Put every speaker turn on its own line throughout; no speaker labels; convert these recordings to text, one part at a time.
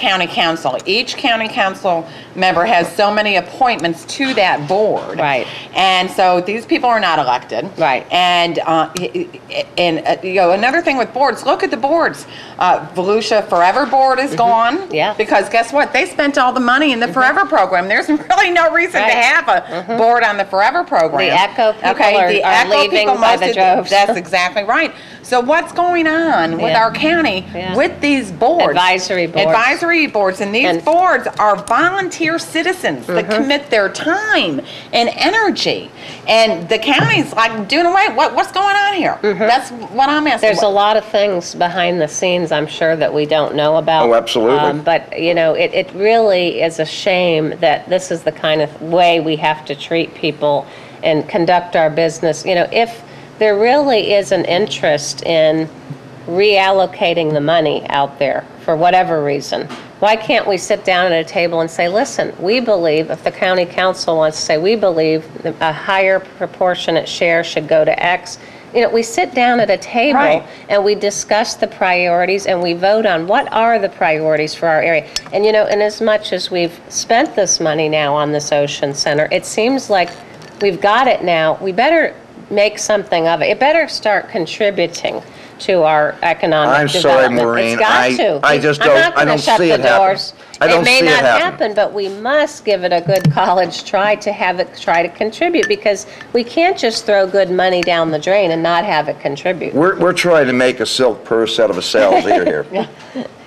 county council. Each county council member has so many appointments to that board.
Right.
And so these people are not elected.
Right.
And you know, another thing with boards, look at the boards. Volusia Forever Board is gone.
Yeah.
Because guess what? They spent all the money in the Forever program. There's really no reason to have a board on the Forever program.
The ECHO people are leaving by the droves.
That's exactly right. So what's going on with our county with these boards?
Advisory boards.
Advisory boards. And these boards are volunteer citizens that commit their time and energy. And the county's like doing away. What's going on here? That's what I'm asking.
There's a lot of things behind the scenes, I'm sure, that we don't know about.
Oh, absolutely.
But, you know, it really is a shame that this is the kind of way we have to treat people and conduct our business. You know, if there really is an interest in reallocating the money out there for whatever reason, why can't we sit down at a table and say, listen, we believe, if the county council wants to say, we believe a higher proportionate share should go to X. You know, we sit down at a table and we discuss the priorities and we vote on what are the priorities for our area. And, you know, in as much as we've spent this money now on this Ocean Center, it seems like we've got it now. We better make something of it. It better start contributing to our economic development.
I'm sorry, Maureen.
It's got to.
I just
I'm
don't.
not
I don't
shut
see
the
it happen.
doors.
I don't
it may
see
not
it
happen, but we must give it a good college try to have it try to contribute, because we can't just throw good money down the drain and not have it contribute.
We're trying to make a silk purse out of a sow's ear here.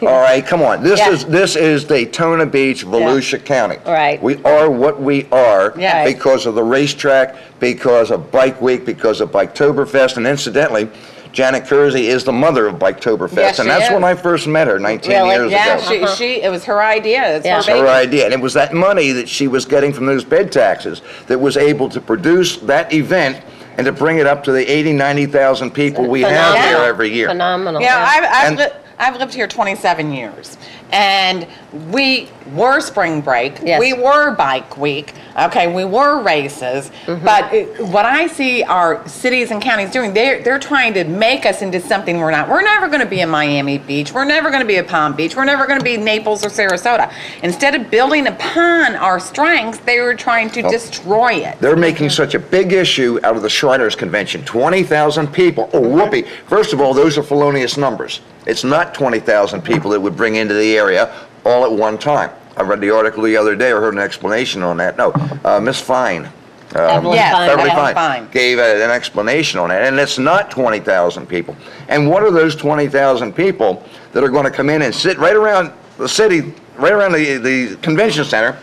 All right, come on. This is Daytona Beach, Volusia County.
Right.
We are what we are
Yes.
because of the racetrack, because of Bike Week, because of Biketoberfest, and incidentally, Janet Kersey is the mother of Biketoberfest,
Yes,
and
she
that's
is.
when I first met her 19
Really?
years
Yeah,
ago.
it was her idea. It's her
Her
baby.
idea, and it was that money that she was getting from those bed taxes that was able to produce that event and to bring it up to the 80, 90,000 people we have here every year.
Phenomenal.
Yeah, I've lived here 27 years, and we were spring break, we were Bike Week, okay, we were races, but what I see our cities and counties doing, they're trying to make us into something we're not. We're never going to be a Miami Beach, we're never going to be a Palm Beach, we're never going to be Naples or Sarasota. Instead of building upon our strengths, they were trying to destroy it.
They're making such a big issue out of the Shriners Convention. 20,000 people. Oh, whoopee. First of all, those are felonious numbers. It's not 20,000 people that would bring into the area all at one time. I read the article the other day, or heard an explanation on that. No, Miss Fine.
Evelyn
Beverly
Fine.
Fine gave an explanation on it, and it's not 20,000 people. And what are those 20,000 people that are going to come in and sit right around the city, right around the convention center?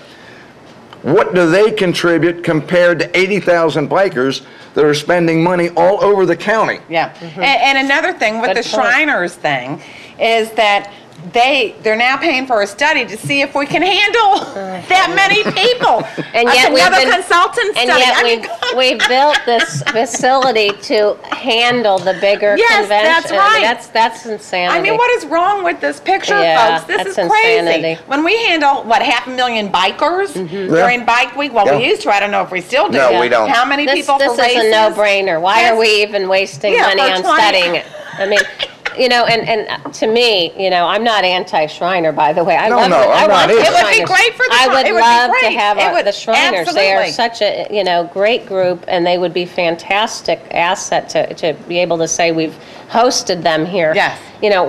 What do they contribute compared to 80,000 bikers that are spending money all over the county?
Yeah, and another thing with the Shriners thing is that they're now paying for a study to see if we can handle that many people.
And yet
another consultant study.
And yet we've built this facility to handle the bigger convention.
That's right.
That's insanity.
I mean, what is wrong with this picture,
Yeah,
folks? This is
that's
crazy.
insanity.
When we handle, 500,000 bikers during Bike Week? Well, we used to. I don't know if we still do.
No, we don't.
How many people for
This
races?
is a no-brainer. Why are we even wasting money
for
on
20
studying it? I mean, you know, and to me, you know, I'm not anti-Shriner, by the way. I
No,
love
no,
it.
I'm not either.
It would be great for the
I would
it would be
love to
great.
have
It would-
the Shriners. They are
absolutely.
such a, you know, great group, and they would be fantastic asset to be able to say we've hosted them here.
Yes.
You know,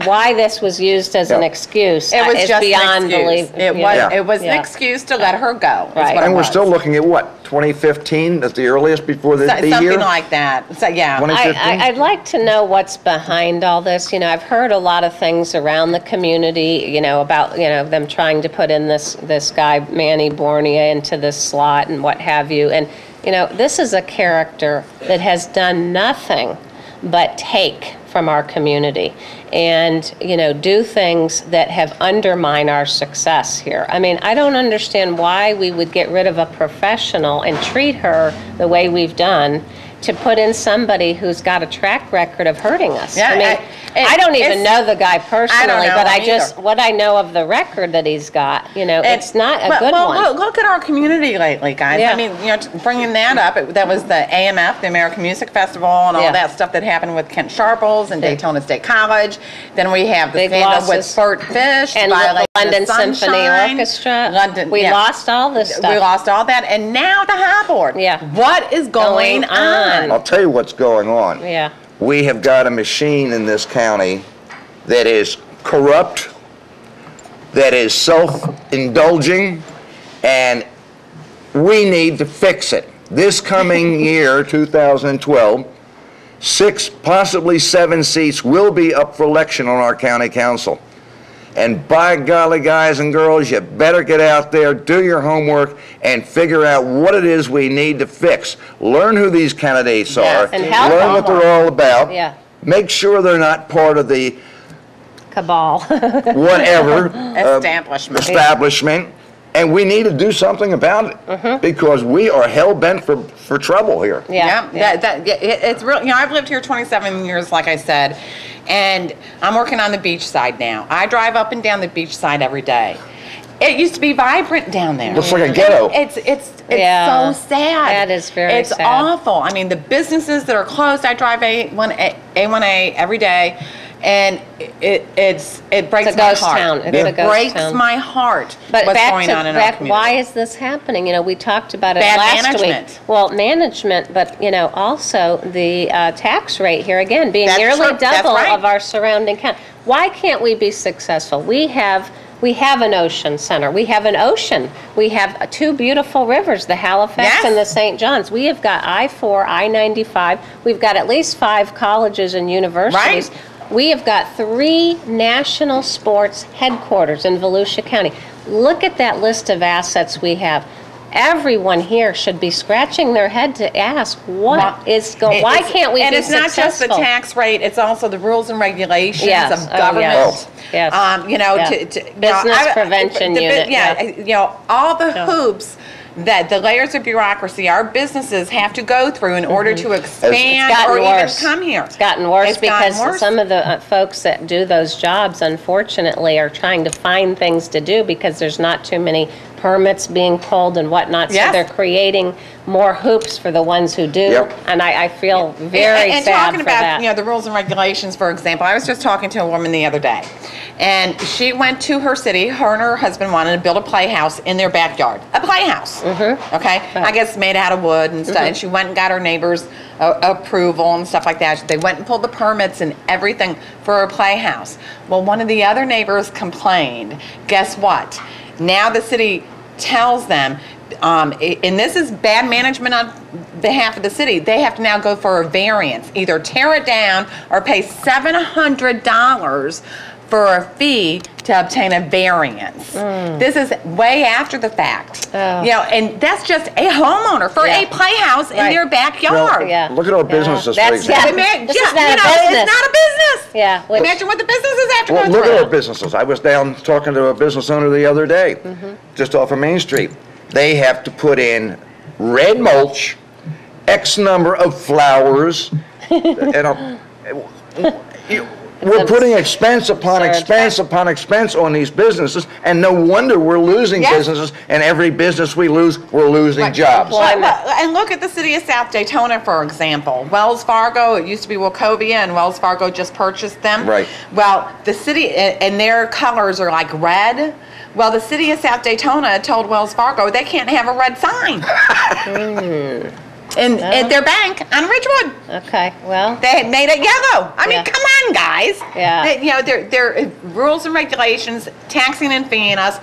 why this was used as an excuse
It was
is
just
beyond
an excuse.
belief.
It
you
was.
know.
It was an
Yeah.
excuse to let her go. is
Right.
what it
And we're
was.
still looking at what, 2015 at the earliest before this be
Something
here?
like that. So, yeah.
2015?
I'd like to know what's behind all this. You know, I've heard a lot of things around the community, you know, about, you know, them trying to put in this guy, Manny Bornia, into this slot and what have you. And, you know, this is a character that has done nothing but take from our community and, you know, do things that have undermined our success here. I mean, I don't understand why we would get rid of a professional and treat her the way we've done to put in somebody who's got a track record of hurting us.
Yeah,
I mean, I don't even know the guy personally,
know
but
him either.
what I know of the record that he's got, it's not a good one.
Well, look at our community lately, guys.
Yeah.
I mean, bringing that up, that was the AMF, the American Music Festival, and all that stuff that happened with Kent Sharples and Daytona State College. Then we have the
Big
scandal
losses.
with Burt Fish,
And
Violation
the London
of Sunshine,
Symphony Orchestra. We
yeah.
lost all this stuff.
We lost all that, and now the high board.
Yeah.
What is going on?
I'll tell you what's going on.
Yeah.
We have got a machine in this county that is corrupt, that is self-indulging, and we need to fix it. This coming year, 2012, 6, possibly 7 seats will be up for election on our county council. And by golly, guys and girls, you better get out there, do your homework, and figure out what it is we need to fix. Learn who these candidates are.
And help
learn what they're all about.
Yeah.
Make sure they're not part of the
Cabal.
whatever
Establishment.
And we need to do something about it because we are hell-bent for trouble here.
Yeah.
It's real. I've lived here 27 years, like I said, and I'm working on the beach side now. I drive up and down the beach side every day. It used to be vibrant down there.
Looks like a ghetto.
It's
Yeah.
so sad.
That is very
It's
sad.
awful. I mean, the businesses that are closed. I drive A1A every day, and it breaks
It's a
my
ghost
heart.
town. It's
Yeah.
a ghost
breaks
town.
my heart.
But
what's
back
going
to
on in our community?
why is this happening? We talked about it
Bad
last
management.
week. Well, management, but also the tax rate here again being
That's
nearly
true. That's
double
right.
of our surrounding county. Why can't we be successful? We have an ocean center. We have an ocean. We have 2 beautiful rivers, the Halifax
Yes.
and the St. John's. We have got I-4, I-95. We've got at least 5 colleges and universities.
Right.
We have got 3 national sports headquarters in Volusia County. Look at that list of assets we have. Everyone here should be scratching their head to ask, why can't we be
And it's not just the
successful?
tax rate, it's also the rules and regulations
Yes.
of
Oh,
government.
yes. Yes. Business prevention unit.
All the hoops that the layers of bureaucracy our businesses have to go through in order to expand or even come here.
It's gotten worse
It's gotten
because
worse.
some of the folks that do those jobs, unfortunately, are trying to find things to do because there's not too many permits being pulled and whatnot. So
Yes.
they're creating more hoops for the ones who do.
Yep.
And I feel very
and
sad
talking
for
about
that.
the rules and regulations, for example, I was just talking to a woman the other day, and she went to her city. Her and her husband wanted to build a playhouse in their backyard, a playhouse. Okay, I guess made out of wood and stuff. And she went and got her neighbor's approval and stuff like that. They went and pulled the permits and everything for a playhouse. Well, one of the other neighbors complained. Guess what? Now the city tells them, and this is bad management on behalf of the city, they have to now go for a variance, either tear it down or pay $700 for a fee to obtain a variance. This is way after the fact. And that's just a homeowner for a playhouse in their backyard.
Look at our businesses, for
That's-
example.
This is not a business.
It's not a business.
Yeah, which-
Imagine what the businesses have to
Well,
go
look
through.
at our businesses. I was down talking to a business owner the other day, just off of Main Street. They have to put in red mulch, X number of flowers, and we're putting expense upon
Absurd.
expense upon expense on these businesses, and no wonder we're losing
Yes.
businesses, and every business we lose, we're losing
Right.
jobs.
And look at the city of South Daytona, for example. Wells Fargo, it used to be Wachovia, and Wells Fargo just purchased them.
Right.
Well, the city, and their colors are like red. Well, the city of South Daytona told Wells Fargo they can't have a red sign. And at their bank on Ridgewood.
Okay, well.
They made it yellow. I mean,
Yeah.
come on, guys.
Yeah.
Their rules and regulations, taxing and feeing us.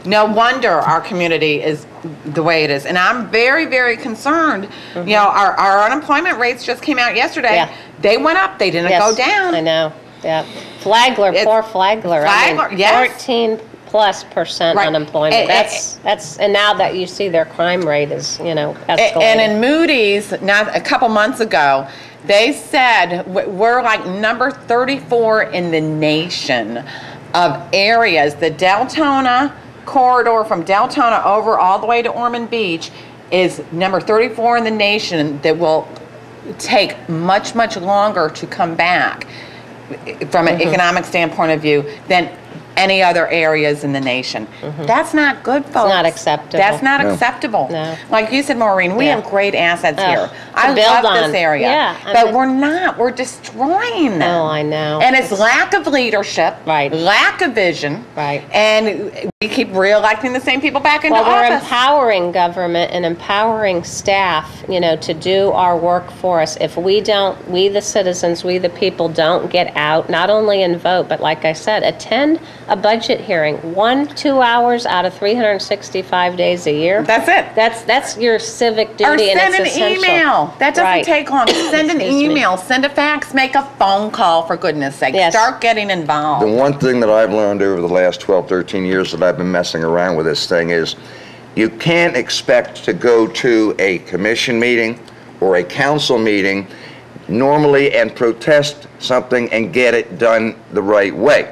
No wonder our community is the way it is. And I'm very, very concerned. Our unemployment rates just came out yesterday.
Yeah.
They went up. They didn't go down.
I know, yeah. Flagler, poor Flagler.
Flagler, yes.
14+%
Right.
unemployment. That's and now that you see their crime rate is, escalating.
And in Moody's, not a couple months ago, they said we're like number 34 in the nation of areas. The Deltona corridor from Deltona over all the way to Ormond Beach is number 34 in the nation that will take much, much longer to come back from an economic standpoint of view than any other areas in the nation. That's not good, folks.
It's not acceptable.
That's not acceptable.
No.
Like you said, Maureen, we have great assets here. I
build
love this
on.
area.
Yeah,
but we're not. We're destroying them.
Oh, I know.
And it's lack of leadership,
Right.
lack of vision,
Right.
and we keep re-electing the same people back into
Well, we're
office.
empowering government and empowering staff, you know, to do our work for us. If we don't, we the citizens, we the people don't get out, not only and vote, but like I said, attend a budget hearing 1-2 hours out of 365 days a year.
That's it.
That's your civic duty,
Or
and
send
it's
an
essential.
email. That doesn't
Right.
take long. Send an
Excuse me.
email, send a fax, make a phone call, for goodness sake.
Yes.
Start getting involved.
The one thing that I've learned over the last 12, 13 years that I've been messing around with this thing is you can't expect to go to a commission meeting or a council meeting normally and protest something and get it done the right way.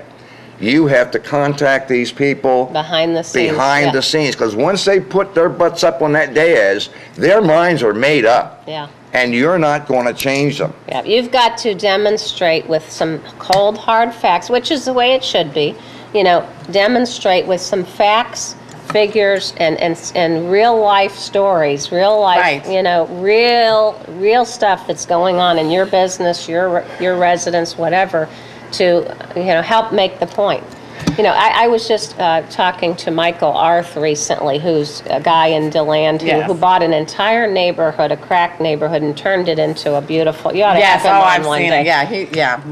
You have to contact these people
Behind the scenes.
behind
yeah.
the scenes, because once they put their butts up on that dais, their minds are made up.
Yeah.
And you're not going to change them.
Yeah, you've got to demonstrate with some cold, hard facts, which is the way it should be. You know, demonstrate with some facts, figures, and real life stories, real life,
Right.
you know, real stuff that's going on in your business, your residence, whatever, to, you know, help make the point. You know, I was just talking to Michael Arth recently, who's a guy in DeLand
Yes.
who bought an entire neighborhood, a crack neighborhood, and turned it into a beautiful. You ought to
Yes,
have him on
I've
one
seen
day.
it. Yeah,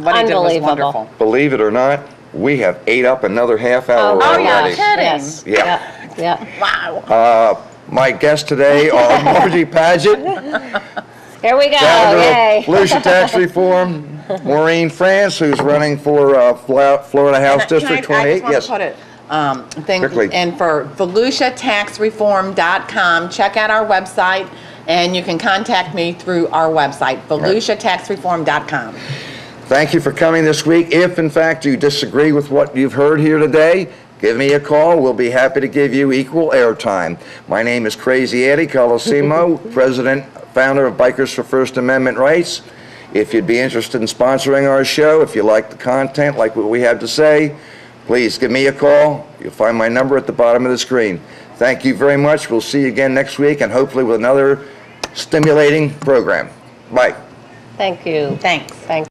what he did was
Unbelievable.
wonderful.
Believe it or not, we have ate up another half hour
Oh, you're
already.
kidding.
Yes.
Yeah.
Yeah.
Wow.
My guests today are Margie Patchett,
Here we go.
Senator
Yay.
of Volusia Tax Reform, Maureen France, who's running for Florida House District
I
28.
just want
Yes.
to put it thing
Quickly.
in for VolusiaTaxReform.com. Check out our website, and you can contact me through our website, VolusiaTaxReform.com.
Thank you for coming this week. If, in fact, you disagree with what you've heard here today, give me a call. We'll be happy to give you equal airtime. My name is Crazy Eddie Colosimo, President, founder of Bikers for First Amendment Rights. If you'd be interested in sponsoring our show, if you like the content, like what we have to say, please give me a call. You'll find my number at the bottom of the screen. Thank you very much. We'll see you again next week, and hopefully with another stimulating program. Bye.
Thank you.
Thanks.
Thank